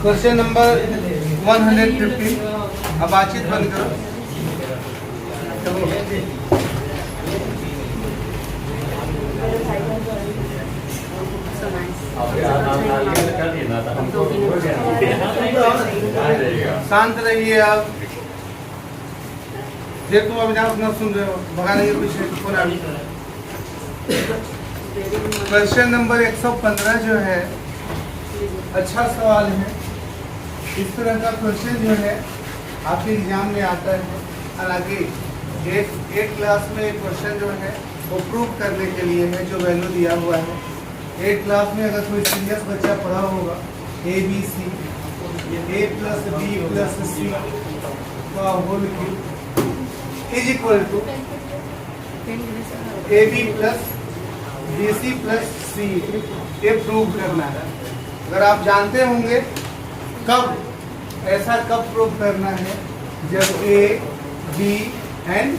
Question number 150। अब बातचीत बंद करो। शांत रहिए आप। देखो अभी आप ना सुन रहे हो, भगाने के पीछे कौन आ रहा है। क्वेश्चन नंबर 115 जो है अच्छा सवाल है। इस तरह का क्वेश्चन जो है आपके एग्जाम में आता है। हालांकि एक क्लास में एक क्वेश्चन जो है वो प्रूव करने के लिए है जो वैल्यू दिया हुआ है। एक क्लास में अगर कोई सीरियस बच्चा पढ़ा होगा a b c a plus b plus c का whole cube is equal to a b plus b c plus c, ये प्रूव करना है। अगर आप जानते होंगे कब ऐसा कब प्रूव करना है, जब A B and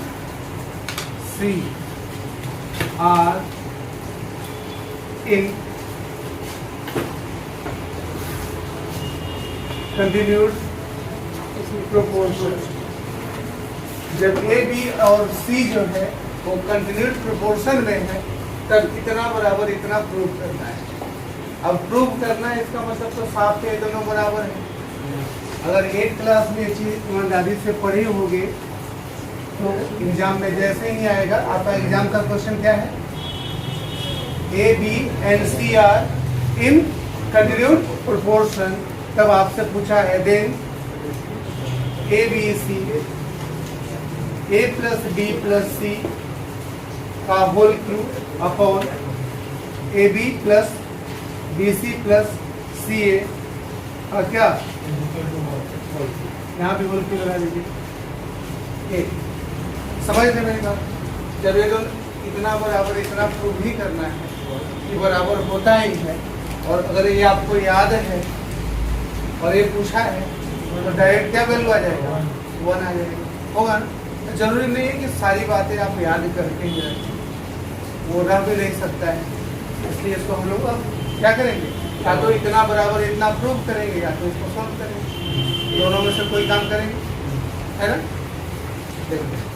C are in continued proportion. जब ए बी और सी जो है वो कंटिन्यूड प्रोपोर्शन में है तब इतना बराबर इतना प्रूव करना है। अब प्रूव करना है इसका मतलब तो साफ के दोनों बराबर है। अगर एक क्लास में ये चीज ईमानदारी से पढ़ी होगी तो एग्जाम में जैसे ही आएगा। आपका एग्जाम का क्वेश्चन क्या है, a B and C are in continued proportion, तब आपसे पूछा है then a b c a plus b plus c का whole cube upon a b plus b c plus c a और क्या यहाँ भी होल क्यूब लगा दीजिए। समझ रहे मेरी बात। जब ये दोनों इतना बराबर इतना प्रूव ही करना है कि बराबर होता ही है, और अगर ये आपको याद है और ये पूछा है तो डायरेक्ट क्या वैल्यू आ जाएगा, 1 आ जाएगा। होगा ना। तो जरूरी नहीं है कि सारी बातें आप याद करके ही रखें, वो रह भी नहीं सकता है। इसलिए इसको हम लोग अब क्या करेंगे, या तो इतना बराबर इतना प्रूव करेंगे या तो इसको सॉल्व करेंगे। दोनों में से कोई काम करेंगे, है ना। देखिए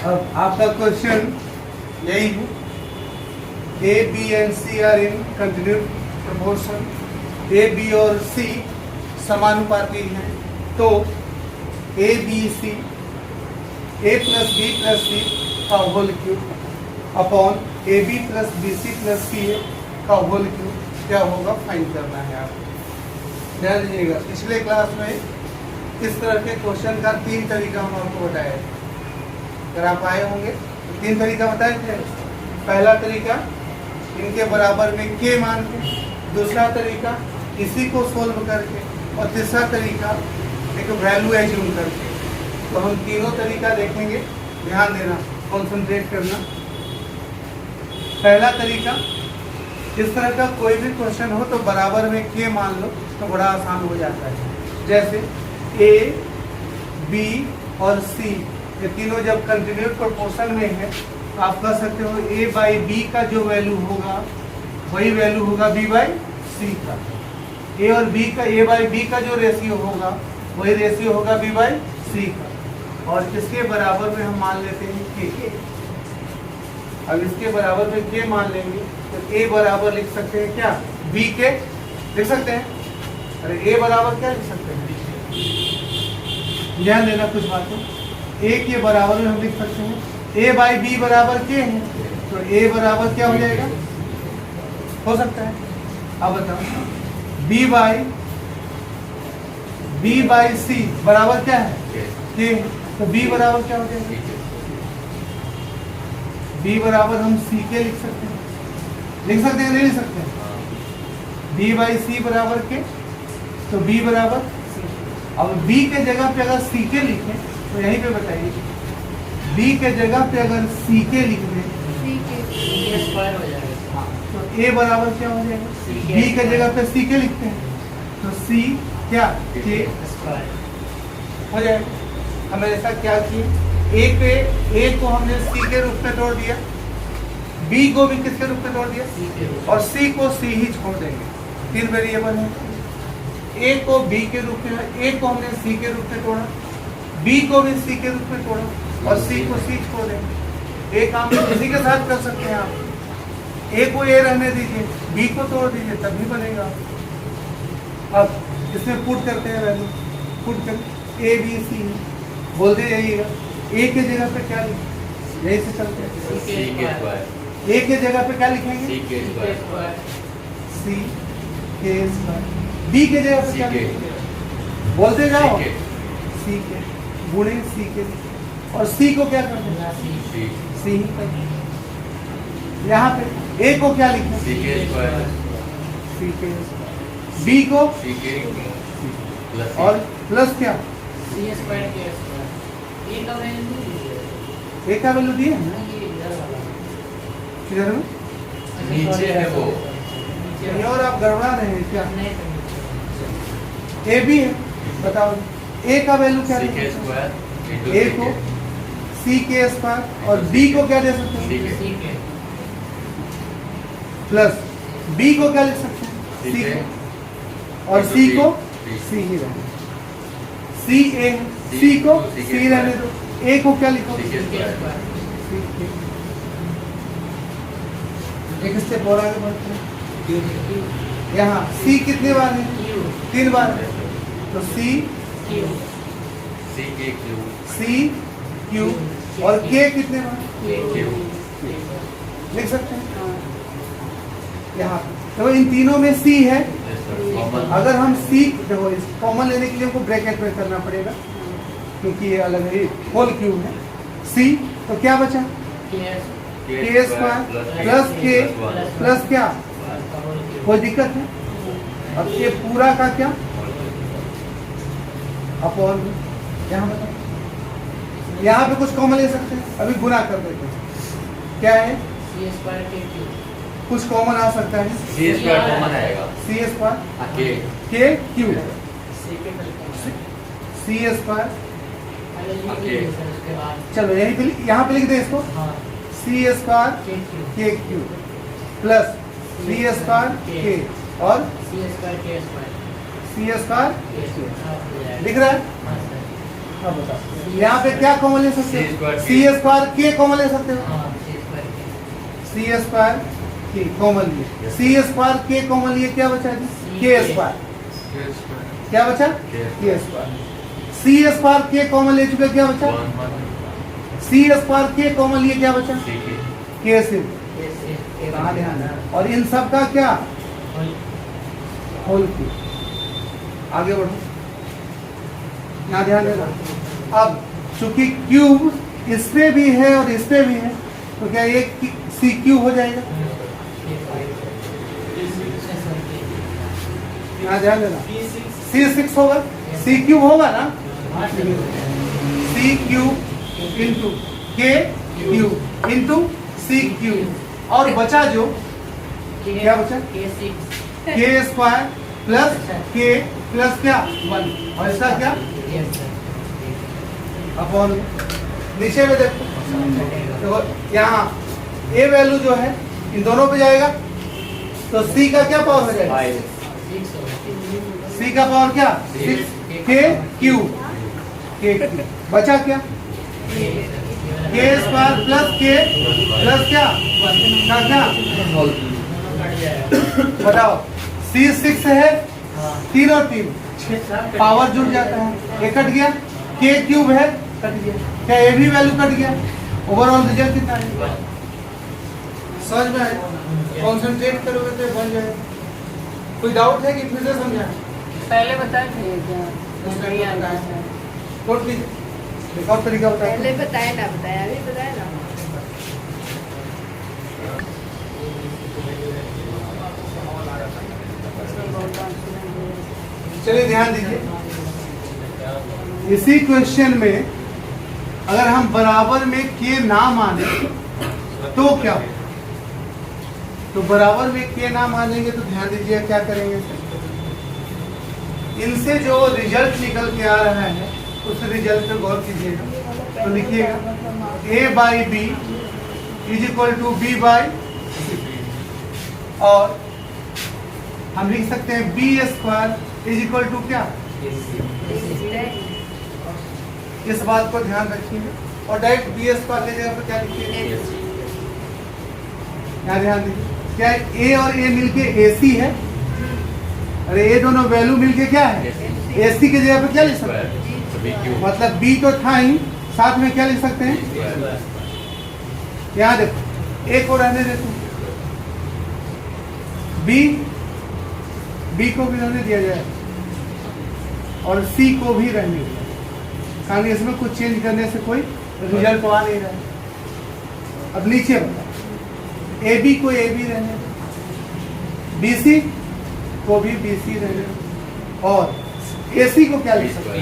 अब आपका क्वेश्चन यही है, a B and C are in continued proportion. A b और सी समानुपाती हैं, तो a b c a plus b plus c का whole cube upon a b plus b c plus c a का whole cube क्या होगा find करना है आपको। ध्यान दीजिएगा, पिछले क्लास में इस तरह के क्वेश्चन का 3 तरीका हम आपको बताए। अगर आप आए होंगे तो 3 तरीका बताए थे। पहला तरीका इनके बराबर में के मान के, दूसरा तरीका इसी को सोल्व करके, और तीसरा तरीका एक वैल्यू एज्यूम करके। तो हम तीनों तरीका देखेंगे, ध्यान देना, कॉन्सेंट्रेट करना। पहला तरीका, इस तरह का कोई भी क्वेश्चन हो तो बराबर में के मान लो तो बड़ा आसान हो जाता है। जैसे ए बी और सी ये तीनों जब कंटिन्यूड प्रोपोर्शन में है तो आप कह सकते हो ए बाई बी का जो वैल्यू होगा वही वैल्यू होगा बी बाई सी का। ए और बी का, ए बाई बी का जो रेशियो होगा वही रेशियो होगा बी बाई सी का। और इसके बराबर में हम मान लेते हैं के। अब इसके बराबर में के मान लेंगे तो ए बराबर लिख सकते हैं क्या, बी के लिख सकते हैं। अरे ए बराबर क्या लिख सकते हैं, ध्यान देना कुछ बातों। ए के बराबर में हम लिख सकते हैं ए बाई बी बराबर के है, तो ए बराबर क्या हो जाएगा, हो सकता है। अब बताओ बी बाई सी बराबर क्या है, के, तो बी बराबर क्या हो जाएगा, बी बराबर हम सी के लिख सकते हैं। नहीं लिख सकते हैं। बी बाई सी बराबर के, तो बी बराबर सी। अब बी के जगह पे अगर सी के लिखें तो यहीं पे बताइए, बी के जगह पे अगर सी के लिख दें स्क्वायर हो जाएगा। तो ए बराबर क्या हो जाएगा, बी के जगह पे सी के लिखते हैं तो सी क्या, के स्क्वायर। हो जाएगा। हमने ऐसा क्या किया, ए को हमने सी के रूप में तोड़ दिया, बी को भी किसके रूप में तोड़ दिया, सी के रूप और सी को सी ही छोड़ देंगे। 3 वेरिएबल है, ए को बी के रूप में, ए को हमने सी के रूप में तोड़ा, बी को भी सी के रूप में तोड़ा और सी को सी छोड़ देंगे। एक काम किसी के साथ कर सकते हैं आप, ए को ए रहने दीजिए, बी को तोड़ दीजिए, तभी बनेगा। अब इसमें पुट करते हैं वैल्यू, पुट कर ए बी सी बोलते जाइएगा। ए के जगह पे क्या लिखें, यही से चलते हैं। सी के स्क्वायर, ए के जगह पे क्या लिखेंगे, सी के स्क्वायर, सी के स्क्वायर। बी के जगह पे क्या सी के। लिखेंगे, बोलते जाओ, सी के गुणे सी के, और सी को क्या करते हैं, सी सी ही करते हैं। यहाँ पे ए को क्या लिखें, सी के स्क्वायर, सी के स्क्वायर, बी को सी के प्लस और प्लस क्या, सी स्क्वायर के स्क्वायर। ए का वैल्यू नहीं है, ए का वैल्यू दिए हैं ना? ये इधर वाला किधर में, नीचे है वो। नीचे कहीं और आप गड़बड़ा रहे हैं क्या, नहीं तो नीचे। ए बी है, बताओ ए का वैल्यू क्या सी के लिखें, स्क्वायर ए को सी के स्क्वायर और बी को क्या दे सकते हैं, सी के प्लस बी को क्या लिख सकते हैं, सी सी के को, और सी को सी। सी ही रहने, सी ए सी को सी के सी रहने दो, ए को क्या लिखो, सी के स्क्वायर, सी के। एक स्टेप और आगे बढ़ते हैं। यहाँ सी कितने बार है, 3 बार है, तो सी सी के क्यू सी क्यू और के कितने बार क्यू लिख सकते हैं यहाँ। तो इन तीनों में सी है, कॉमन। अगर हम सी देखो इस कॉमन लेने के लिए हमको ब्रैकेट में करना पड़ेगा क्योंकि ये अलग है, होल क्यूब है। सी तो क्या बचा, के स्क्वायर प्लस के प्लस क्या, कोई दिक्कत है। अब ये पूरा का क्या अपॉन, यहाँ बताओ, यहाँ पे कुछ कॉमन ले सकते हैं, अभी गुना कर देते हैं। क्या है, सी स्क्वायर के क्यूब, कुछ कॉमन आ सकता है, सी स्क्वायर कॉमन आएगा। सी स्क्वायर के के क्यू, सी के पहले सी स्क्वायर, लिखिए सर, उसके बाद चलो यही पे यहाँ पे लिख दे इसको, हाँ सी स्क्वायर के क्यूब, के क्यू प्लस सी स्क्वायर के और सी स्क्वायर के स्क्वायर, सी स्क्वायर के स्क्वायर लिख रहा है। हाँ सर, अब बताओ यहाँ पे क्या कॉमन ले सकते C हो, स्क्वायर सी स्क्वायर के कॉमन ले सकते हो, हाँ सी स्क्वायर के, सी स्क्वायर के कॉमन लिए, सी स्क्वायर के कॉमन लिए क्या बचा है, के स्क्वायर क्या बचा, के स्क्वायर। सी स्क्वायर के कॉमन ले चुके, क्या बचा, सी स्क्वायर के कॉमन लिए क्या बचा, के से कहाँ ध्यान है, और इन सब का क्या होल क्यूब। आगे बढ़ो, यहाँ ध्यान देना। अब चूंकि क्यूब इस पे भी है और इस पे भी है तो क्या एक सी क्यूब हो जाएगा, यहाँ ध्यान देना। C6 होगा, सी क्यूब होगा ना, सी क्यूब इंटू के क्यूब इंटू सी क्यूब, और बचा जो क्या बचा, के स्क्वायर प्लस के प्लस क्या 1, और इसका क्या अपॉन, नीचे में देखो यहाँ ए वैल्यू जो है इन दोनों पे जाएगा तो सी का क्या पावर हो जाएगा, सी का पावर क्या 6 के क्यूब, के क्यूब बचा क्या, के स्क्वायर प्लस के प्लस क्या का क्या, बताओ C6 है, 3 और 3 पावर जुड़ जाता है, ये कट गया, के क्यूब है कट गया, क्या ये भी वैल्यू कट गया, ओवरऑल रिजल्ट कितना है, समझ में आया, कॉन्सेंट्रेट करोगे तो बन जाएगा। कोई डाउट है कि फिर से समझाएं, पहले बताए थे क्या, टोटली एक और तरीका बताएं, पहले बताया ना, बताया अभी बताया ना। चलिए ध्यान दीजिए, इसी क्वेश्चन में अगर हम बराबर में के ना माने तो क्या हो? तो बराबर में के ना मानेंगे तो ध्यान दीजिए क्या करेंगे, इनसे जो रिजल्ट निकल के आ रहा है उस रिजल्ट पे गौर कीजिएगा। तो लिखिएगा A by b is equal to b by c, और हम लिख सकते हैं b square is equal to क्या, इस बात को ध्यान रखिएगा। और डायरेक्ट बी स्क्वायर ले जगह पर क्या लिखिएगा, यहाँ ध्यान दीजिए, क्या ए और ए मिलके AC है, अरे ये दोनों वैल्यू मिलके क्या है AC की जगह पर क्या लिख सकते हैं, मतलब B तो था ही, साथ में क्या लिख सकते हैं, यहाँ देखो A को रहने देते हैं, B को भी रहने दिया जाए और C को भी रहने दिया, कारण इसमें कुछ चेंज करने से कोई रिजल्ट आ नहीं रहा है। अब नीचे बताओ AB को AB रहने दो, BC को भी BC रहने दो, और AC को क्या लिख सकते हैं,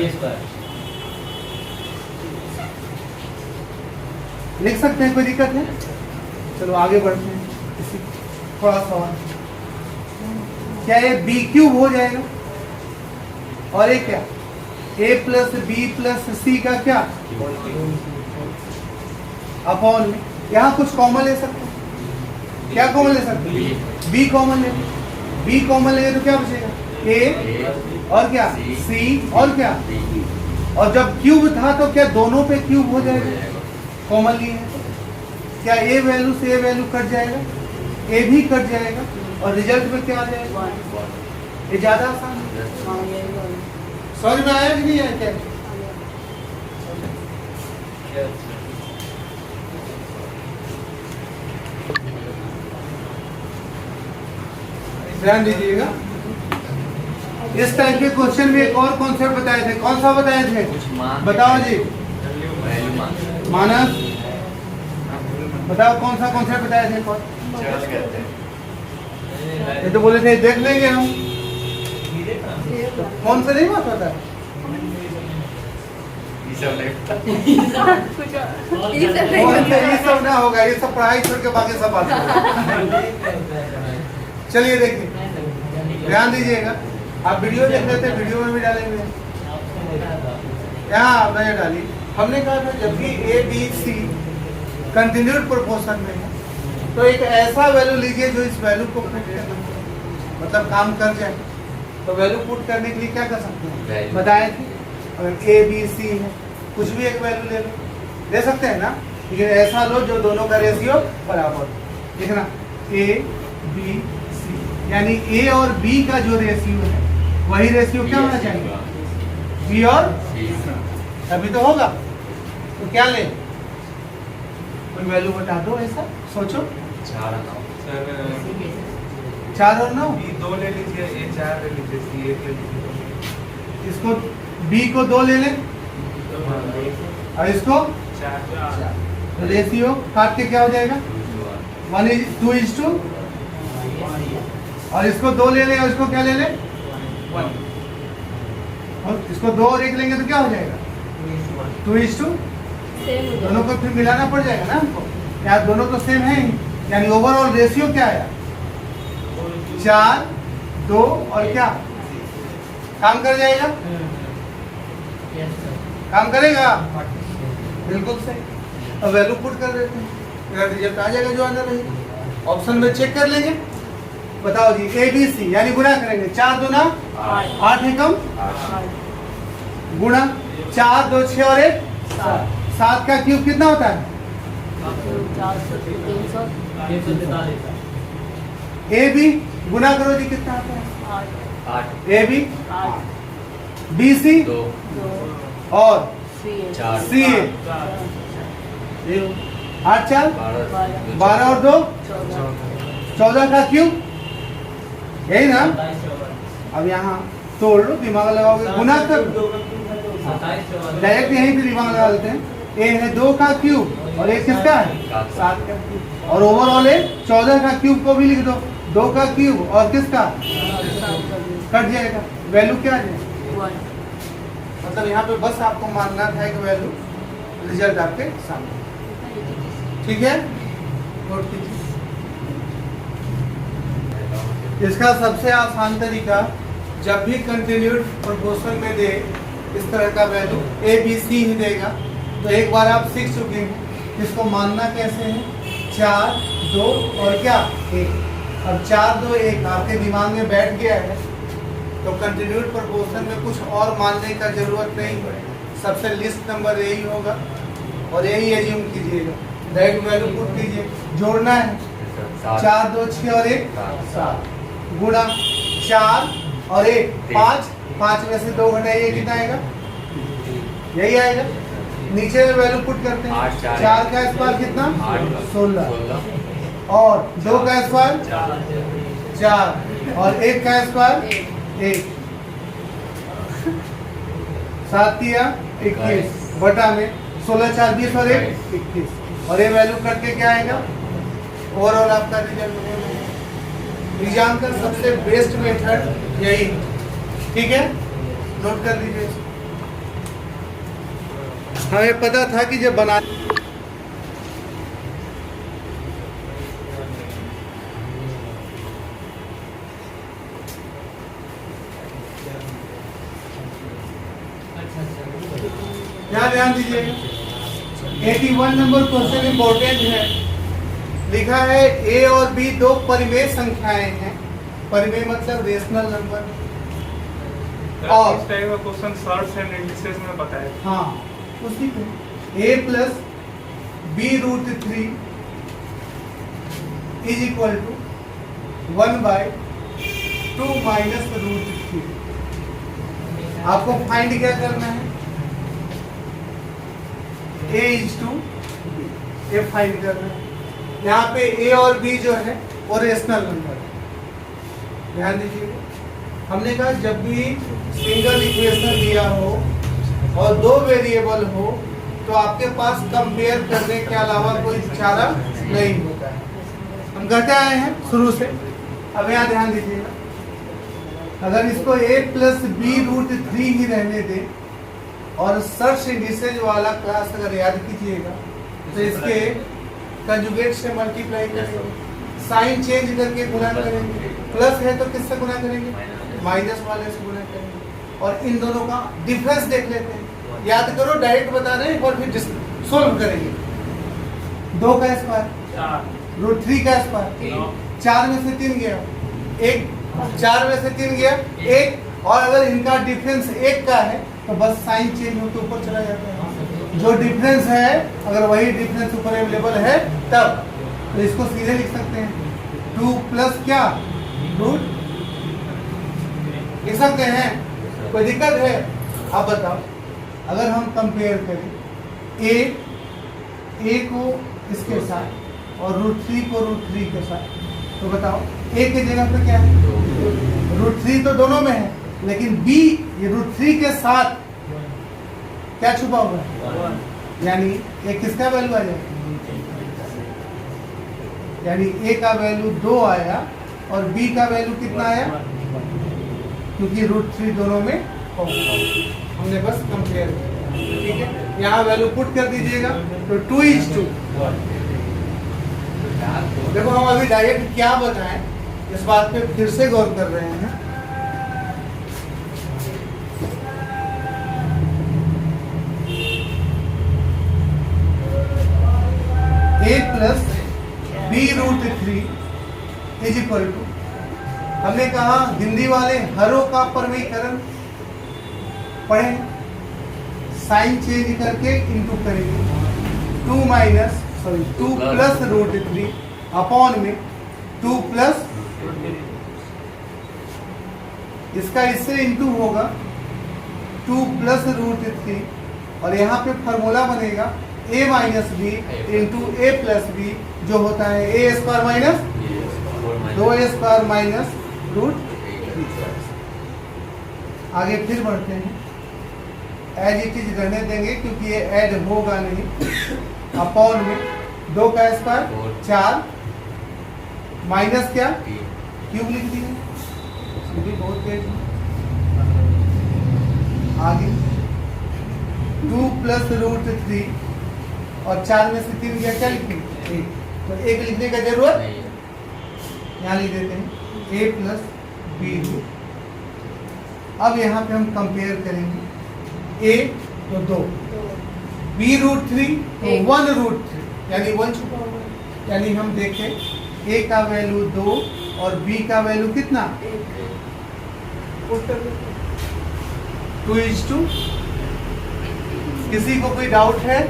लिख सकते हैं, कोई दिक्कत है। चलो आगे बढ़ते हैं, इसी थोड़ा सवाल, क्या ये B क्यूब हो जाएगा, और ये क्या A plus b plus c का क्या अपॉन में, यहाँ कुछ कॉमन ले सकते हैं, क्या कॉमन ले सकते हैं, B कॉमन ले, B कॉमन लेंगे तो क्या बचेगा, A और क्या C और क्या, और जब क्यूब था तो क्या दोनों पे क्यूब हो जाएगा, कॉमन लिए है, क्या A वैल्यू से A वैल्यू कट जाएगा, A भी कट जाएगा, और रिजल्ट में क्या आ जाएगा, ये ज्यादा आसान है। समझ में आया कि नहीं आया, क्या ध्यान दीजिएगा। इस टाइप के क्वेश्चन में एक और कॉन्सेप्ट बताए थे, कौन सा बताए थे, बताओ जी, मानस बताओ कौन सा कॉन्सेप्ट बताए थे, कौन, ये तो बोले थे देख लेंगे हम, कौन सा नहीं बात होता है, ये सब ना होगा, ये सब पढ़ाई छोड़ के बाकी सब बात होगा। चलिए देखिए, ध्यान दीजिएगा, आप वीडियो देख लेते हैं, वीडियो में भी डालेंगे, यहाँ मैंने डाली, हमने कहा था जब भी ABC कंटिन्यूड प्रोपोर्शन में है तो एक ऐसा वैल्यू लीजिए जो इस वैल्यू को पुट करना, मतलब काम कर जाए, तो वैल्यू पुट करने के लिए क्या कर सकते हैं, बताए थे, अगर ABC है कुछ भी एक वैल्यू ले लो, दे सकते हैं ना, लेकिन ऐसा लो जो दोनों का रेशियो बराबर, देखना ABC, यानी A और B का जो रेशियो है वही रेशियो क्या होना चाहिए, B और C, तभी तो होगा। तो क्या ले, कोई वैल्यू बता दो, ऐसा सोचो, 4 और 9, दो ले लीजिए, ए 4 ले लीजिए, सी 1 ले लीजिए, इसको B को 2 ले लें और इसको 4, रेशियो काट के क्या हो जाएगा, 1:2, और इसको 2 ले लें और इसको क्या ले लें 1, और इसको 2 और 1 लेंगे तो क्या हो जाएगा 2:2, दोनों को फिर मिलाना पड़ जाएगा ना हमको, यार दोनों तो सेम है ही, यानी ओवरऑल रेशियो क्या आया 4, 2 और क्या, काम कर जाएगा, काम करेगा, बिल्कुल सही। अब वैल्यू पुट कर देते हैं, मेरा रिजल्ट आ जाएगा जो आना रहेगा, ऑप्शन में चेक कर लेंगे। बताओ जी ABC यानी गुणा करेंगे, 4 दूना 8 है कम, गुणा 4 2 6 और 1 7 का क्यूब कितना होता है, AB गुना करो जी कितना आता है, 8 AB BC 2 और 4 CA 8 4 12 और 2 14 का क्यूब, यही ना। अब यहाँ तोड़ लो, दिमाग लगाओगे, गुना कर डायरेक्ट यहीं पे दिमाग लगा देते हैं, ए है 2 का क्यूब और एक किसका है 7 का क्यूब, और ओवरऑल है 14 का क्यूब को भी लिख दो, 2 का क्यूब और किसका कट जाएगा, वैल्यू क्या है, मतलब यहाँ पे बस आपको मानना था कि वैल्यू, रिजल्ट आपके सामने, ठीक है। नोट कीजिए, इसका सबसे आसान तरीका, जब भी कंटिन्यूड प्रोपोर्शन में दे इस तरह का वैल्यू ए बी सी ही देगा। तो एक बार आप सीख चुके हैं इसको मानना कैसे है, 4 2 और क्या 1। अब 4 2 1 आपके दिमाग में बैठ गया है तो कंटिन्यूड प्रोपोर्शन में कुछ और मानने का जरूरत नहीं है, सबसे लिस्ट नंबर यही होगा और यही एज्यूम कीजिएगा, डायरेक्ट वैल्यू पुट कीजिए। जोड़ना है 4 2 6 और 1 7 गुणा 4 और 1 5, 5 में से 2 घटाइए कितना आएगा, यही आएगा। नीचे में वैल्यू पुट करते हैं, 4 का स्क्वायर कितना 16 और 2 का स्क्वायर 4 और 1 का स्क्वायर 1, 7 या 21 बटा में 16 4 20 और 1 21 और ये वैल्यू करके क्या आएगा, ओवरऑल आपका रिजल्ट। एग्जाम का सबसे बेस्ट मेथड यही है, ठीक है, नोट कर लीजिए। हमें पता था कि जब बना क्या ध्यान दीजिएगा, 81 नंबर क्वेश्चन इंपॉर्टेंट है। लिखा है ए और बी दो परिमेय संख्याएं हैं, परिमेय मतलब रेशनल नंबर। और इस टाइप का क्वेश्चन सर्ट्स एंड इंडिसेस में बताया। हाँ उसी में a plus b root 3 is equal to 1/2 minus root 3। आपको फाइंड क्या करना है, a is to a find करना है। यहाँ पे ए और बी जो है वो रेशनल नंबर है, ध्यान दीजिएगा। हमने कहा जब भी सिंगल इक्वेशन दिया हो और दो वेरिएबल हो तो आपके पास कंपेयर करने के अलावा कोई चारा नहीं होता है। हम कहते आए हैं शुरू से, अब यहाँ ध्यान दीजिएगा, अगर इसको a प्लस बी रूट 3 ही रहने दें और सर्च इंडिसेज वाला क्लास अगर याद कीजिएगा तो इसके कंजुगेट से मल्टीप्लाई करेंगे, साइन चेंज करके गुणा करेंगे, प्लस है तो किससे गुणा करेंगे, माइनस वाले से गुणा करेंगे और इन दोनों का डिफरेंस देख लेते हैं। याद करो, डायरेक्ट बता रहे हैं और फिर सोल्व करेंगे। 2 का स्क्वायर रूट 3 का स्क्वायर 4 में से 3 गया 1, 4 में से 3 गया 1 और अगर इनका डिफरेंस 1 का है तो बस साइन चेंज होकर ऊपर चला जाता है। जो डिफरेंस है अगर वही डिफरेंस ऊपर अवेलेबल है तब तो इसको सीधे लिख सकते हैं 2 प्लस क्या रूट, लिख सकते हैं, कोई दिक्कत है। अब बताओ अगर हम कंपेयर करें ए को इसके साथ और रूट 3 को रूट 3 के साथ तो बताओ ए के जगह पे क्या है, रूट 3 तो दोनों में है लेकिन बी ये रूट 3 के साथ क्या छुपा हुआ है, यानी ए किसका वैल्यू आ जाएगा, यानी ए का वैल्यू 2 आया और बी का वैल्यू कितना आया, क्योंकि रूट 3 दोनों में हमने बस कंपेयर किया, ठीक है। यहाँ वैल्यू पुट कर दीजिएगा तो 2:2। देखो हम अभी डायरेक्ट क्या बताएं इस बात पे फिर से गौर कर रहे हैं। A plus b root 3 is equal to, हमने कहा हिंदी वाले हरों का परमीकरण पढ़े, साइन चेंज करके इनटू करेंगे 2 प्लस रूट 3 अपॉन में 2 प्लस इसका इससे इनटू होगा 2 प्लस रूट 3 और यहाँ पे फॉर्मूला बनेगा a minus b into a plus b जो होता है a square minus 2a square minus root 3। आगे फिर बढ़ते हैं, एज इट इज रहने देंगे क्योंकि ये ऐड होगा नहीं। अपॉन में 2 का स्क्वायर 4 माइनस क्या क्यूब लिख दिए, भी बहुत तेज। आगे 2 प्लस रूट 3 और 4 में से 3 गया, क्या लिखेंगे 1, तो 1 लिखने का जरूरत यहाँ लिख देते हैं a प्लस बी। अब यहाँ पे हम कंपेयर करेंगे ए तो 2, बी रूट 3 तो एक। 1 रूट 3 यानी 1 छुपा हुआ है। यानी हम देखें ए का वैल्यू 2 और बी का वैल्यू कितना, 2:2। किसी को कोई डाउट है?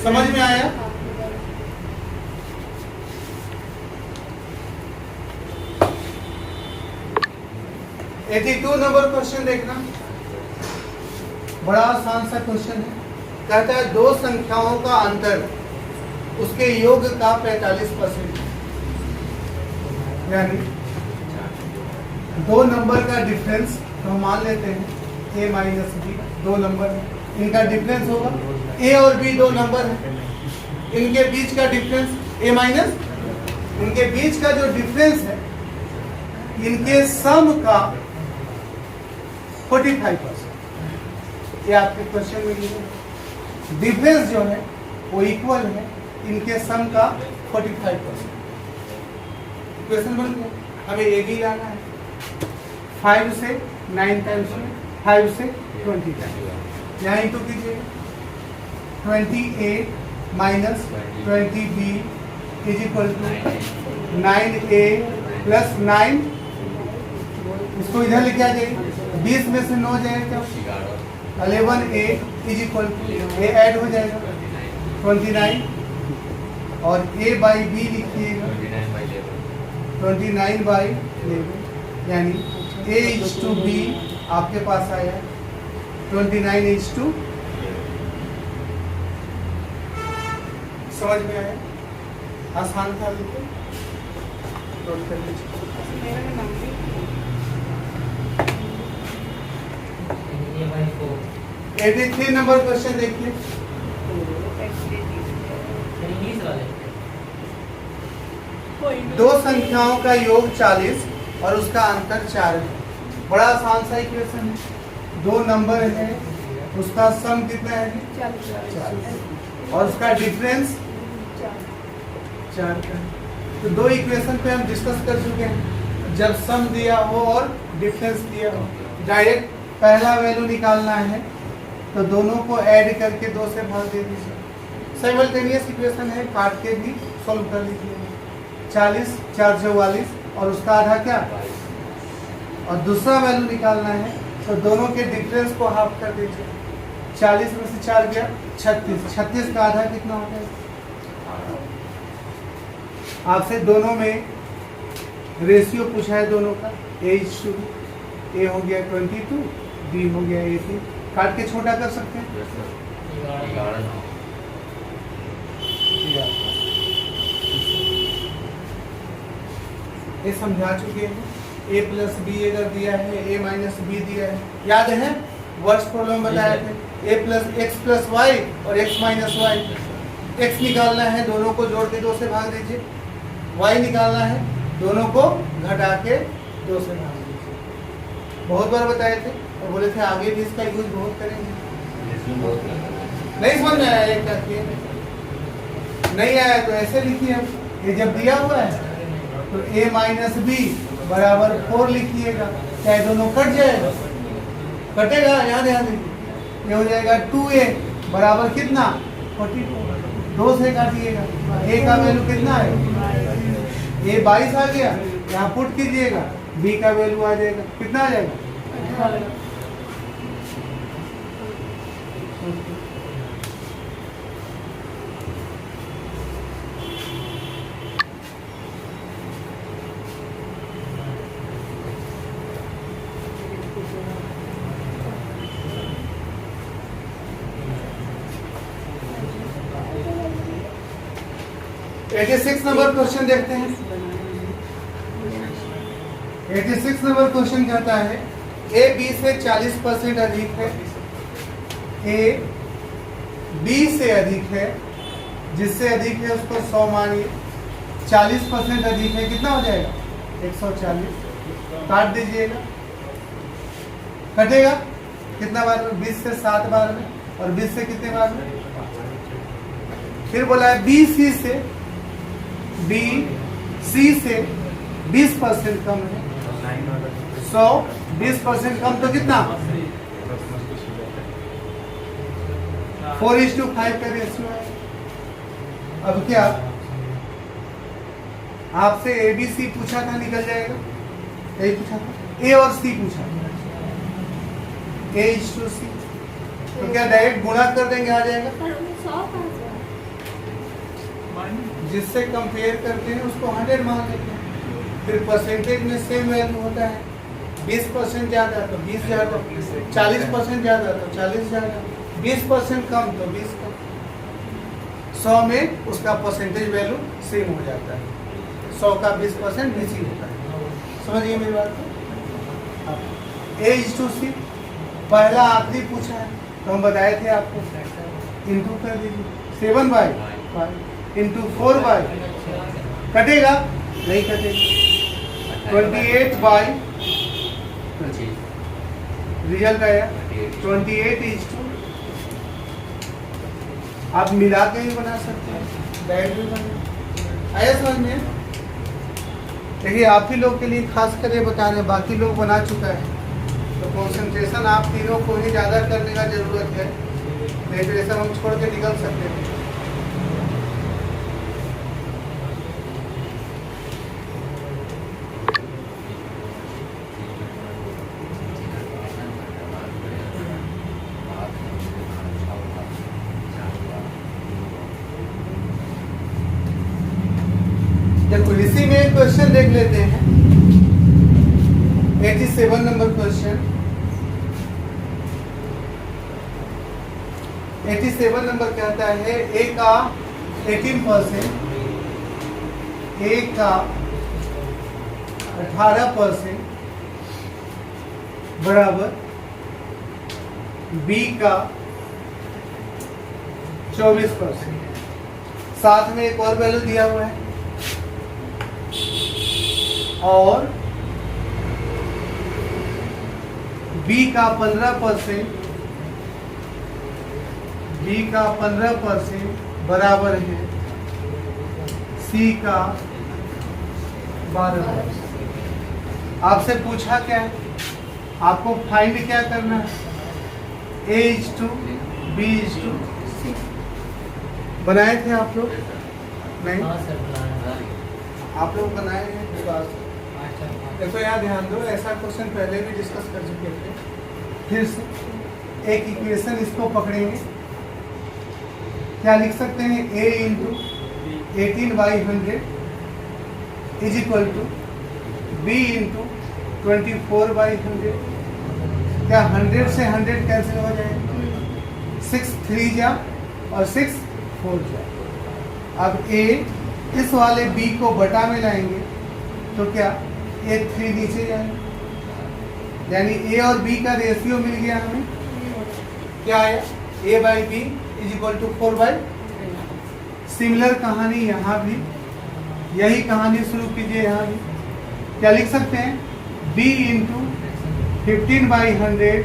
समझ में आया? 82 नंबर क्वेश्चन देखना, बड़ा आसान सा क्वेश्चन है। कहता है दो संख्याओं का अंतर उसके योग का 45%, यानी दो नंबर का डिफरेंस तो हम मान लेते हैं ए माइनस बी, दो नंबर है, इनका डिफरेंस होगा। ए और बी दो नंबर है, इनके बीच का डिफरेंस ए माइनस, इनके बीच का जो डिफरेंस है इनके सम का 45%। ये आपके क्वेश्चन में लिखा है। डिफरेंस जो है वो इक्वल है इनके सम का 45%। क्वेश्चन बन गया, हमें ए बी लाना है। 5 से 9 टाइम्स में, 5 से 20 टाइम्स, यहाँ इंटू कीजिए। 28 minus 20b is equal to 9a plus 9, इसको इधर लेके आ जाइए। 20 में से 9 जाएगा, 11a is equal to A add हो जाएगा 29, और a बाई बी लिखिएगा 29 बाई 11, यानी a इज टू b आपके पास आया 29 इज टू। समझ में आया? आसान था बिल्कुल। नोट कर लीजिए। 83 नंबर क्वेश्चन देखिए। इंग्लिश वाले दो संख्याओं का योग 40 और उसका अंतर 4 है। बड़ा आसान सा इक्वेशन है। दो नंबर है, उसका सम कितना है? 40 और उसका डिफरेंस 4 का है। तो दो इक्वेशन पे हम डिस्कस कर चुके हैं। जब सम दिया हो और डिफरेंस दिया हो, डायरेक्ट पहला वैल्यू निकालना है तो दोनों को ऐड करके 2 से भाग दे दीजिए। साइमल्टेनियस इक्वेशन है, काट के भी सॉल्व कर लीजिए। 40 4 44 और उसका आधा क्या, और दूसरा वैल्यू निकालना है तो दोनों के डिफरेंस को हाफ कर दीजिए। 40 में से 4 गया 36, 36 का आधा कितना होता है? आपसे दोनों में रेशियो पूछा है दोनों का, ए हो गया 22, बी हो गया 18, काट के छोटा कर सकते हैं। ये समझा चुके हैं। a प्लस बी अगर दिया है, a माइनस बी दिया है, याद है वर्ड्स प्रॉब्लम बताए थे। a plus X plus Y और x माइनस वाई। x निकालना है, दोनों को जोड़ के 2 से भाग दीजिए। y निकालना है, दोनों को घटा के 2 से भाग दीजिए। बहुत बार बताए थे और बोले थे आगे भी इसका यूज बहुत करेंगे। नहीं समझ में आया? एक करके नहीं आया तो ऐसे लिखिए। ये जब दिया हुआ है तो a माइनस बी बराबर 4 लिखिएगा। चाहे दोनों कट जाएगा, कटेगा, यहाँ ध्यान दीजिए। ये हो जाएगा 2a बराबर कितना, 42, 2 से काटिएगा। a का वैल्यू कितना है? a 22 आ गया, यहाँ पुट कीजिएगा, b का वैल्यू आ जाएगा, कितना आ जाएगा? एटी 86 नंबर क्वेश्चन देखते हैं। 86 नंबर क्वेश्चन कहता है ए बी से 40% अधिक है, ए बी से अधिक है, जिससे अधिक है उसको 100 मानिए। 40% अधिक है, कितना हो जाएगा? 140। काट दीजिएगा, कटेगा कितना बार में? 20 से 7 बार में, और 20 से कितने बार में? फिर बोला है बी सी से, बी सी से 20% कम है। 100 20% कम तो कितना? 4:5 का रेशियो है। अब क्या आपसे ABC पूछा था, निकल जाएगा। यही पूछा था, A और C पूछा था, A:C, तो क्या डायरेक्ट गुणा कर देंगे, आ जाएगा। पर वो 100 कहाँ से आया? जिससे कंपेयर करते हैं उसको 100 मान लेते हैं। फिर परसेंटेज में सेम वैल्यू होता है, 20% ज़्यादा तो 20 ज़्यादा, 40% ज़्यादा तो 40 ज़्यादा, 20% कम तो 20 कम। 100 में उसका परसेंटेज वैल्यू सेम हो जाता है, 100 का 20% नीचे होता है। समझिए मेरी बात को। A:C पहला आखिरी पूछा है तो हम बताए थे आपको, इंटू कर दीजिए 7/5 इंटू 4/, कटेगा नहीं कटेगा, 28/, रिजल्ट आया 28:, आप मिला के भी बना सकते हैं, डायरेक्ट भी बना। आया समझ में? देखिए आप ही लोग के लिए खास कर ये बता रहे हैं, बाकी लोग बना चुका है, तो कंसंट्रेशन आप तीनों को ही ज़्यादा करने का ज़रूरत है, नहीं तो ऐसा हम छोड़ के निकल सकते हैं। देखो इसी में एक क्वेश्चन देख लेते हैं, 87 नंबर क्वेश्चन। 87 नंबर कहता है A का 18%, A का 18% बराबर B का 24%। साथ में एक और वैल्यू दिया हुआ है, और B का 15%, B का 15% बराबर है C का 12%। आपसे पूछा क्या है, आपको फाइंड क्या करना है, A:B:C। बनाए थे आप लोग? नहीं, हाँ सर बनाया। आप लोग बनाए हैं विश्वास। देखो यहाँ ध्यान दो, ऐसा क्वेश्चन पहले भी डिस्कस कर चुके थे। फिर से एक इक्वेशन इसको पकड़ेंगे, क्या लिख सकते हैं, A into 18/100 is equal to B into 24/100। क्या 100 से 100 कैंसिल हो जाएगा, 6 3 जा और 6 4 जा। अब A इस वाले B को बटा में लाएंगे तो क्या A 3 नीचे जाएगा, यानी A और B का रेशियो मिल गया हमें, क्या आया, A/B is equal to 4/। Similar कहानी यहाँ भी, यही कहानी शुरू कीजिए यहाँ भी। क्या लिख सकते हैं, B into 15/100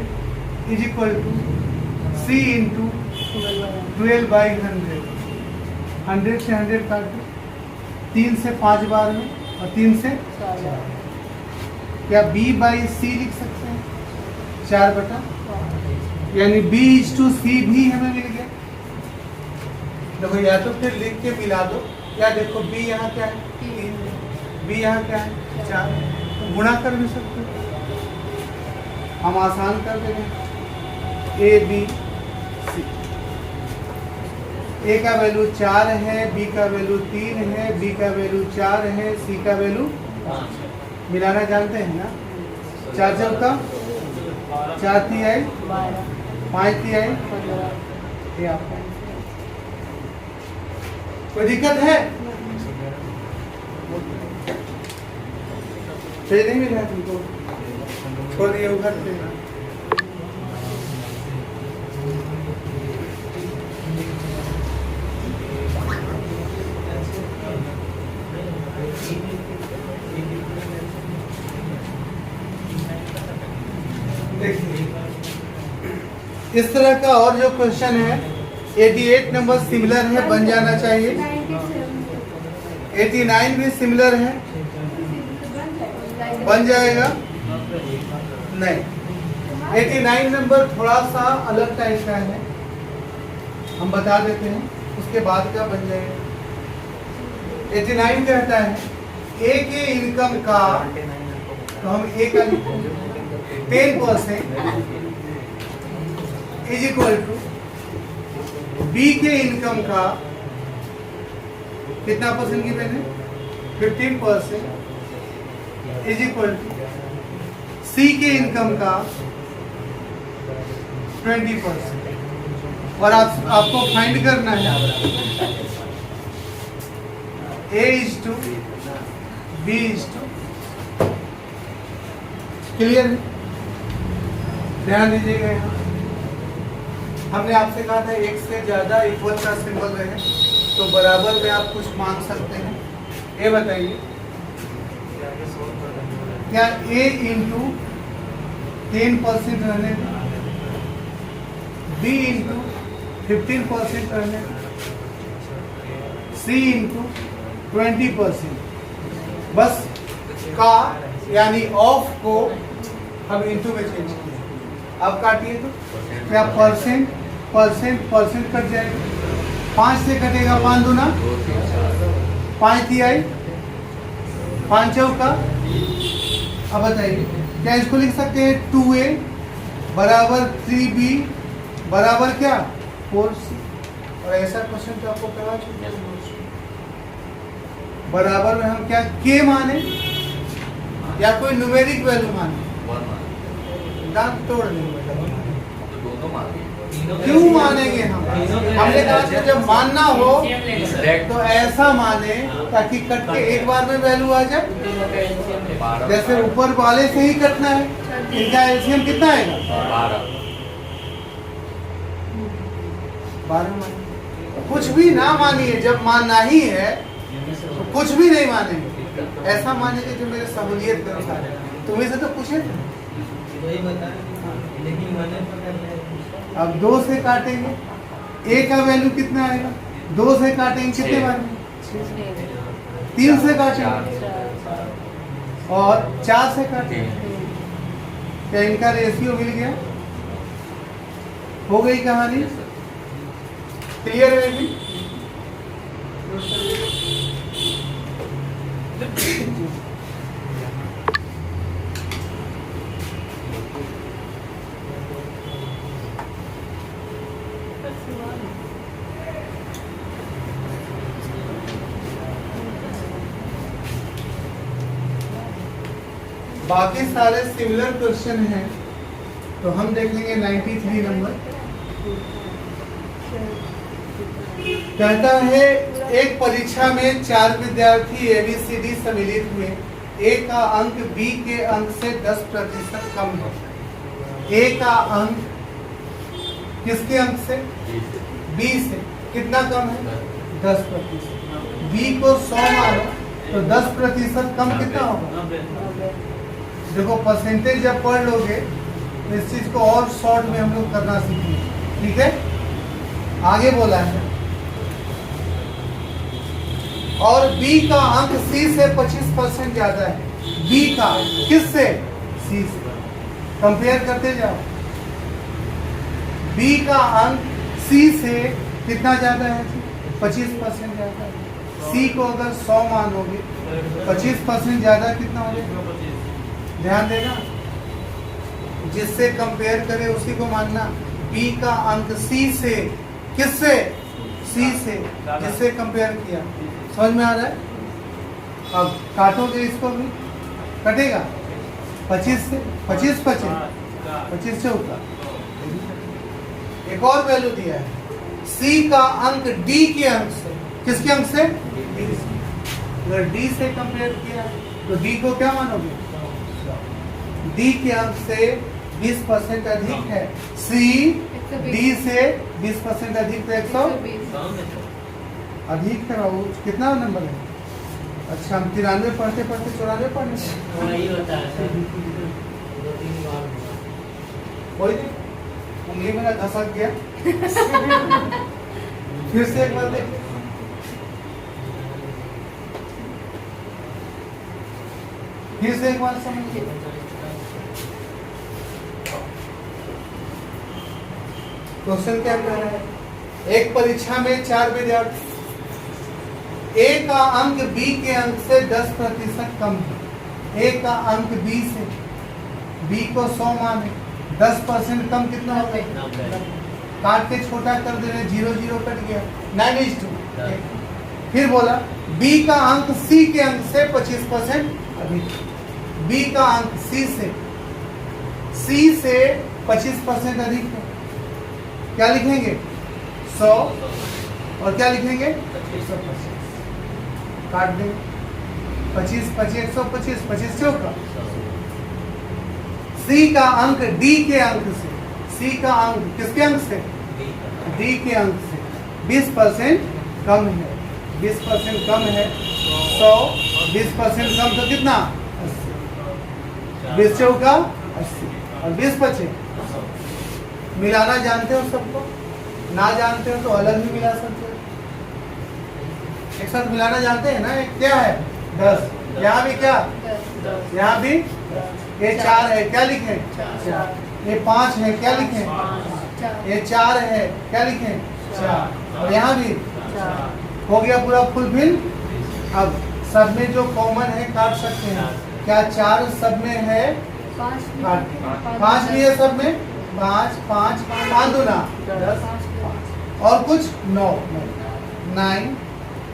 is equal to C into 12/100। 100 से 100 काट दो, 3 से 5 बार में और 3 से 4। क्या B/C लिख सकते हैं, 4/, यानी B:C भी हमें मिल गया। देखो या तो फिर लिख के मिला दो, या देखो B यहाँ क्या है, 3, B यहाँ क्या है, 4, तो गुणा कर भी सकते हो। हम आसान कर देंगे, A/B:C। A का वैल्यू 4 है, B का वैल्यू 3 है, B का वैल्यू 4 है, C का वैल्यू 5 है। मिलाना जानते हैं ना, 4 चौका 4 तिहाई 5 तिहाई, ये आपका कोई दिक्कत है, सही नहीं मिला तुमको, छोड़ दिए उधर पे। इस तरह का और जो क्वेश्चन है 88 नंबर सिमिलर है, बन जाना चाहिए। 89 भी सिमिलर है, बन जाएगा नहीं। 89 नंबर थोड़ा सा अलग टाइप का है, हम बता देते हैं, उसके बाद का बन जाएगा। 89 कहता है ए के इनकम का, तो हम ए का 10% इज इक्वल टू बी के इनकम का कितना परसेंट गिवन है, 15% इज इक्वल टू सी के इनकम का 20%। और आपको फाइंड करना है A is to B is to, clear है? ध्यान दीजिएगा यहाँ। हमने आपसे कहा था एक से ज्यादा इक्वल का सिंबल रहे तो बराबर में आप कुछ मान सकते हैं। ये बताइए क्या A इंटू 10% रहने का, B इंटू 15% रहने का, C इंटू 20%, बस का यानी ऑफ को हम इंटू में चेंज किए। अब काटिए तो क्या परसेंट कट जाएगा, 5 से कटेगा 5 दूना 5 तिहाई 5 चौका। अब बताइए क्या इसको लिख सकते हैं 2A बराबर 3B बराबर क्या 4C। और ऐसा क्वेश्चन तो आपको करवा चुके हैं। बराबर में हम क्या के माने या कोई न्यूमेरिक वैल्यू माने, दांत तोड़ देंगे। क्यों मानेंगे हम? हमने कहा कि जब मानना हो तो ऐसा माने ताकि कट के एक बार में वैल्यू आ जाए। जैसे ऊपर वाले से ही कटना है, इनका एलसीएम कितना आएगा 12 मानिए। कुछ भी ना मानिए, जब मानना ही है तो कुछ भी नहीं मानेंगे, ऐसा मानेंगे जो मेरे सहूलियत के अनुसार है। तुम्हें से तो पूछे थे, अब 2 से काटेंगे A का वैल्यू कितना आएगा, 2 से काटेंगे कितने बार में 3 से काटेंगे और 4 से काटेंगे। क्या इनका रेशियो मिल गया, हो गई कहानी क्लियर है भी? बाकी सारे सिमिलर क्वेश्चन हैं तो हम देख लेंगे 93 नंबर। कहता है एक परीक्षा में 4 विद्यार्थी ABCD सम्मिलित हुए, A का अंक B के अंक से 10% कम है। A का अंक किसके अंक से, B से कितना कम है 10%। B को 100 मानो तो 10% कम कितना होगा। देखो परसेंटेज जब पढ़ लोगे तो इस चीज को और शॉर्ट में हम लोग करना सीखेंगे, ठीक है? आगे बोला है और B का अंक C से 25% ज्यादा है। B का किससे, C से, कंपेयर करते जाओ। B का अंक C से कितना ज्यादा है 25% ज्यादा है। C को अगर 100 मानोगे 25% ज्यादा कितना हो जाएगा, ध्यान देना, जिससे कंपेयर करे उसी को मानना। B का अंक C से, किससे, C से, जिससे कंपेयर किया। समझ में आ रहा है? अब काटोगे इसको भी कटेगा 25 से 25 चौका। एक और वैल्यू दिया है C का अंक D के अंक से, किसके अंक से, D से। अगर D से कंपेयर किया तो D को क्या मानोगे, D के अंक से 20% अधिक है। C D से 20% अधिक तो 120 अधिक है। वो कितना नंबर है? अच्छा हम 93 पढ़ते 94 पढ़ने वही उंगली मेरा धसक गया। फिर से एक बार देख, फिर से एक बार समझिए। क्वेश्चन क्या कह रहा है, एक परीक्षा में 4 विद्यार्थी, ए का अंक बी के अंक से 10% कम है। ए का अंक बी से, बी को 100 माने, 10% कम कितना हो गया? काट के छोटा कर दे रहे, 0 0 कट गया, 9:2। फिर बोला बी का अंक सी के अंक से 25% अधिक। बी का अंक सी से 25% अधिक है। क्या लिखेंगे? 100 और क्या लिखेंगे? 125। काट देंगे, 25 25 125, 25 चौका। सी का अंक डी के अंक से, सी का अंक किसके अंक से? डी के अंक से 20% कम है। 20% कम है 100, 20% कम तो कितना? 80। 20 चौका 80 और 20 बचे। मिलाना जानते हो सबको? ना जानते हो तो अलग भी मिला सकते हो। एक साथ मिलाना जानते हैं ना? एक क्या है? 10। यहाँ भी क्या? यहाँ भी ये 4 है, क्या लिखें? 4। ये 5 है, क्या लिखें? ये 4 है, क्या लिखें? 4। और यहाँ भी हो गया पूरा फुलफिल। अब सब में जो कॉमन है काट सकते हैं। क्या 4 सब में है? 5 भी है सब में। 5 5 5 दूना 10 और कुछ 9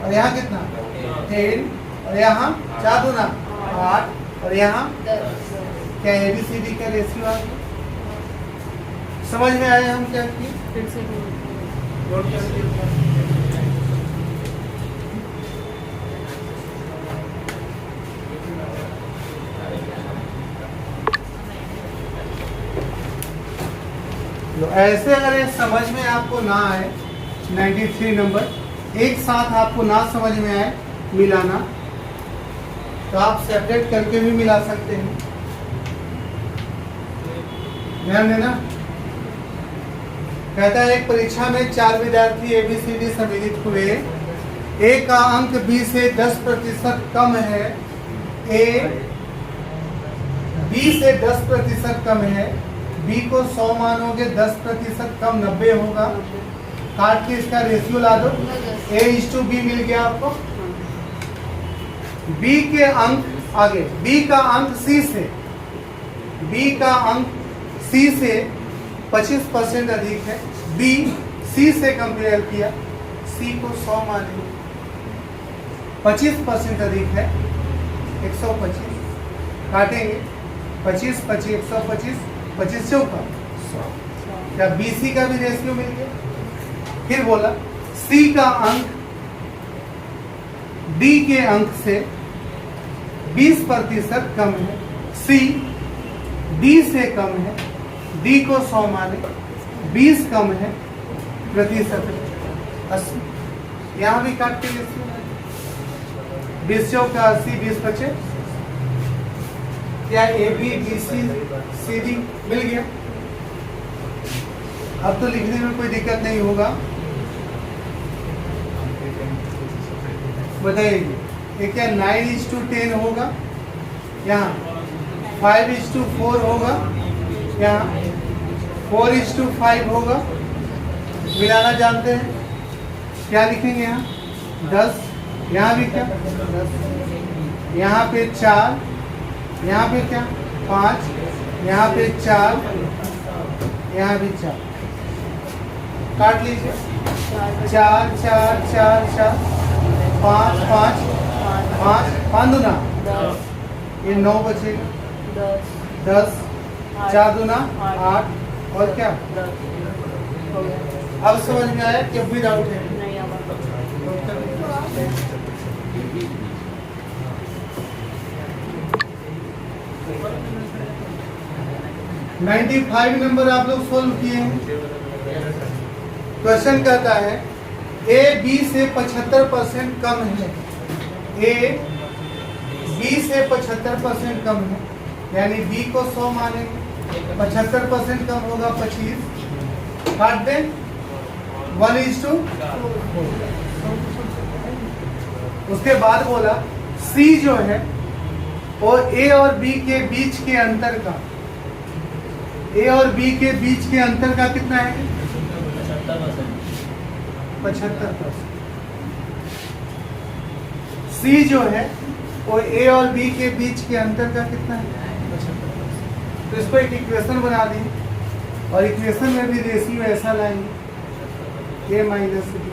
और यहाँ कितना? 10 और यहाँ 4 दूना 8 और यहाँ क्या ABCD का रेशियो आ गया? समझ में आया हम क्या किए? नोट कर लीजिए। तो ऐसे अगर ये समझ में आपको ना आए, 93 नंबर एक साथ आपको ना समझ में आए मिलाना, तो आप सेपरेट करके भी मिला सकते हैं। ध्यान देना। कहता है एक परीक्षा में 4 विद्यार्थी ABCD सम्मिलित हुए। ए का अंक बी से 10% कम है। ए बी से 10% कम है। बी को 100 मानोगे, 10% कम 90 होगा। काट के इसका रेशियो ला दो। A:B मिल गया आपको। बी के अंक आगे, बी का अंक सी से, बी का अंक सी से 25% अधिक है। बी सी से कंपेयर किया, सी को 100 माने, 25% अधिक है, 125। काटेंगे 25 25 125, 25 चौका 100। क्या BC का भी रेशियो मिल गया? फिर बोला C का अंक D के अंक से 20% कम है। C D से कम है। D को 100 माने, 20 कम है, प्रतिशत 80। यहाँ भी काट के रेशियो 20 चौका 80, 20 बचे। क्या AB BC CD मिल गया? अब तो लिखने में कोई दिक्कत नहीं होगा। बताइए ये क्या 9:10 होगा? यहाँ 5:4 होगा, यहाँ 4:5 होगा। मिलाना जानते हैं, क्या लिखेंगे? यहाँ 10, यहाँ भी क्या 10, यहाँ पे 4, यहाँ पे क्या 5, यहाँ पे 4, यहाँ भी 4। काट लीजिए 4 4 4 4 5 5 5 5 दूना 10, ये 9 बचेगा 10, 4 दूना 8 और क्या 10। अब समझ में आया कि भी डाउट है? 95 नंबर आप लोग सोल्व किए हैं। क्वेश्चन कहता है ए बी से 75% कम है। ए बी से 75% कम है, यानी बी को 100 मानेंगे, 75% कम होगा 25। काट दें 1:4। उसके बाद बोला सी जो है वो ए और बी के बीच के अंतर का, ए और बी के बीच के अंतर का कितना है? 75%। सी जो है वो ए और बी के बीच के अंतर का कितना है? 75%। तो इसको एक इक्वेशन बना दें और इक्वेशन में भी रेशियो ऐसा लाएंगे ए माइनस बी।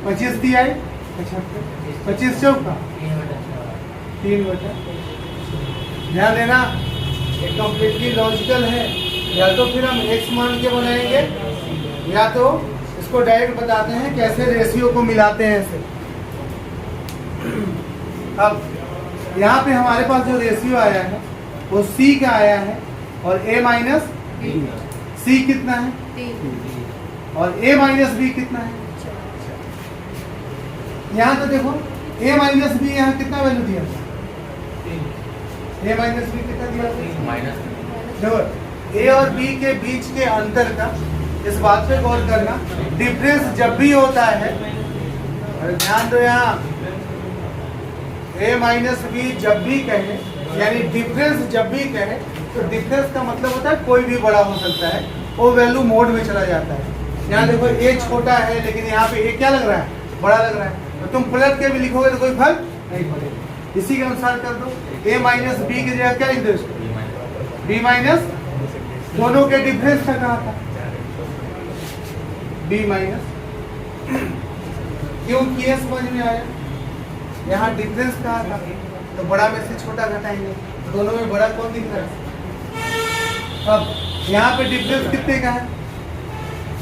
25 दिया है 75, 25 चौका 3/4। ध्यान देना ये कम्प्लीटली लॉजिकल है। या तो फिर हम x मान के बनाएंगे या तो इसको डायरेक्ट बताते हैं कैसे रेशियो को मिलाते हैं ऐसे। अब यहाँ पे हमारे पास जो रेशियो आया है वो c का आया है और a माइनस सी कितना है और a माइनस बी कितना है। यहाँ तो देखो a माइनस बी यहाँ कितना वैल्यू दिया था? a माइनस बी कितना दिया था? माइनस देखो a और b के बीच के अंतर का इस बात पे गौर करना, डिफरेंस जब भी होता है, और ध्यान दो यहाँ a माइनस बी जब भी कहे यानी डिफरेंस जब भी कहे तो डिफरेंस का मतलब होता है कोई भी बड़ा हो सकता है, वो वैल्यू मोड में चला जाता है। यहाँ देखो a छोटा है लेकिन यहाँ पे a क्या लग रहा है? बड़ा लग रहा है। तो तुम पलट के भी लिखोगे तो कोई फर्क नहीं पड़ेगा। इसी के अनुसार कर दो a माइनस बी की जगह क्या लिख दो इसको? b माइनस दोनों के डिफरेंस का कहा था b माइनस क्यों किए समझ में आया? यहाँ डिफरेंस कहा था तो बड़ा में से छोटा घटाएंगे, दोनों में बड़ा कौन दिख रहा है? अब यहाँ पे डिफरेंस कितने का है?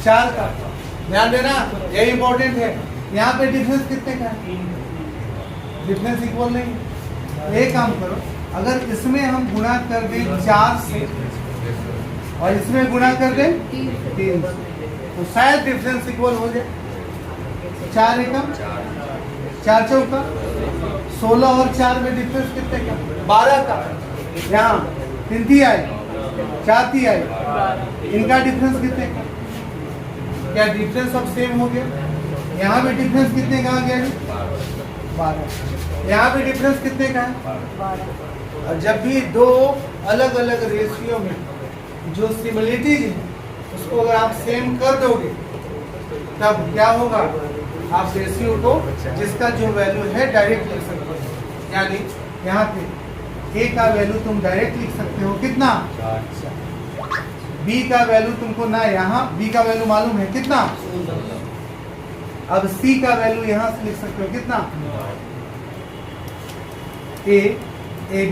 4 का। ध्यान देना ये इंपॉर्टेंट है। यहाँ पे डिफरेंस कितने का है? डिफरेंस इक्वल नहीं। एक काम करो, अगर इसमें हम गुणा कर दें 4 से और इसमें गुणा कर दें 3 तो शायद डिफरेंस इक्वल हो जाए। 4 एकम 4 चौका 16 और 4 में डिफरेंस कितने का? 12 का। यहाँ 3 थी आई 4 थी आई, इनका डिफरेंस कितने का? क्या डिफरेंस अब सेम हो गया? यहाँ पे डिफरेंस कितने का आ गया? 12। यहाँ पे डिफरेंस कितने का है? 12। और जब भी दो अलग अलग रेशियो में जो सिमिलरिटीज है उसको अगर आप सेम कर दोगे तब क्या होगा? आप रेशियो को जिसका जो वैल्यू है डायरेक्ट लिख सकते हो। यानी यहाँ पे a का वैल्यू तुम डायरेक्ट लिख सकते हो कितना? b का वैल्यू तुमको ना यहाँ b का वैल्यू मालूम है कितना? अब c का वैल्यू यहाँ से लिख सकते हो कितना? a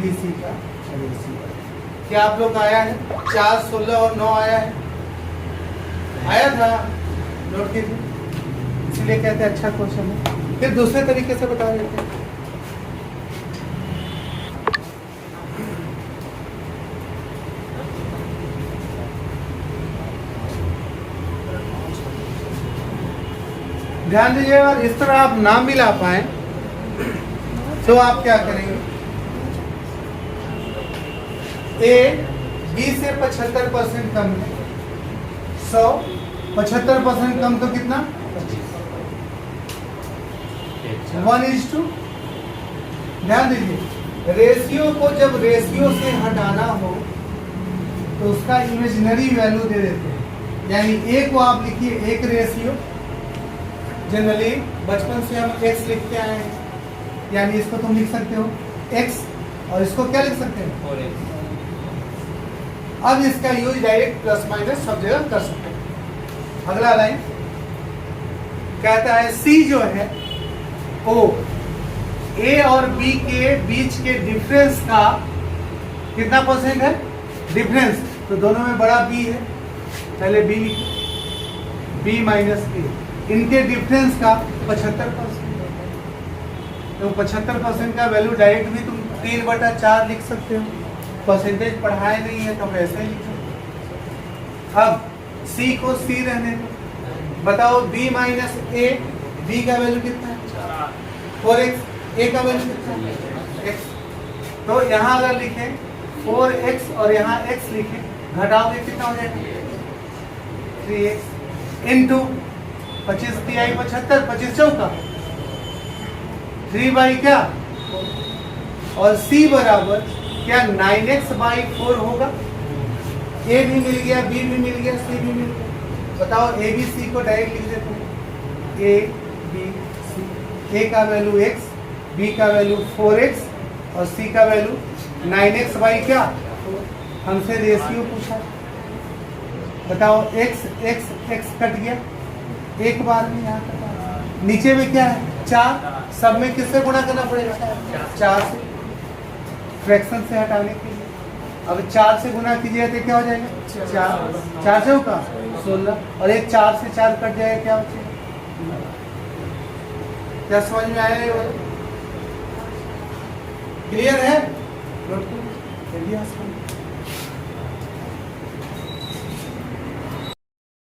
b c का रेशियो। क्या आप लोग का आया है? 4, 16 और 9 आया है? आया था? नोट कीजिए, इसलिए कहते हैं अच्छा क्वेश्चन है। फिर दूसरे तरीके से बता देते हैं। ध्यान दीजिएगा, इस तरह आप ना मिला पाए तो आप क्या करेंगे? a b से 75% कम है। 100 75% कम तो कितना? 1:2। ध्यान दीजिए, रेशियो को जब रेशियो से हटाना हो तो उसका इमेजिनरी वैल्यू दे देते हैं। यानी a को आप लिखिए एक रेशियो, जनरली बचपन से हम x लिखते आए हैं, यानी इसको तुम लिख सकते हो x और इसको क्या लिख सकते हैं? 4x। अब इसका यूज डायरेक्ट प्लस माइनस सब जगह कर सकते हैं। अगला लाइन कहता है c जो है वो a और b के बीच के डिफरेंस का कितना परसेंट है? डिफरेंस तो दोनों में बड़ा b है, पहले b लिखो, b माइनस a, इनके डिफरेंस का 75%। तो 75% का वैल्यू डायरेक्ट भी तुम 3/4 लिख सकते हो। परसेंटेज पढ़ाए नहीं है तो वैसे ही लिखो। अब c को c रहने दो। बताओ b माइनस a, b का वैल्यू कितना है? 4x, a का वैल्यू कितना है? x। तो यहाँ अगर लिखें 4x और यहाँ x लिखें, घटाओगे कितना हो जाएगा? 3x इंटू 25 तिहाई 75, 25 चौका 3 बाई क्या? और c बराबर क्या 9x/4 होगा? a भी मिल गया, b भी मिल गया, c भी मिल गया। बताओ a b c को डायरेक्ट लिख देते हैं ए बी सी, ए का वैल्यू x, बी का वैल्यू 4x और सी का वैल्यू 9x बाई क्या, हमसे रेशियो पूछा। बताओ x x x कट गया एक बार में, यहाँ कटा। नीचे में क्या है 4, सब में किससे गुणा करना पड़ेगा 4 से, फ्रैक्शन से हटाने के लिए। अब 4 से गुणा कीजिए तो क्या हो जाएगा 4 से होगा 16, और एक 4 से 4 कट जाएगा, क्या बचेगा। क्या समझ में आया ये? क्लियर है? चलिए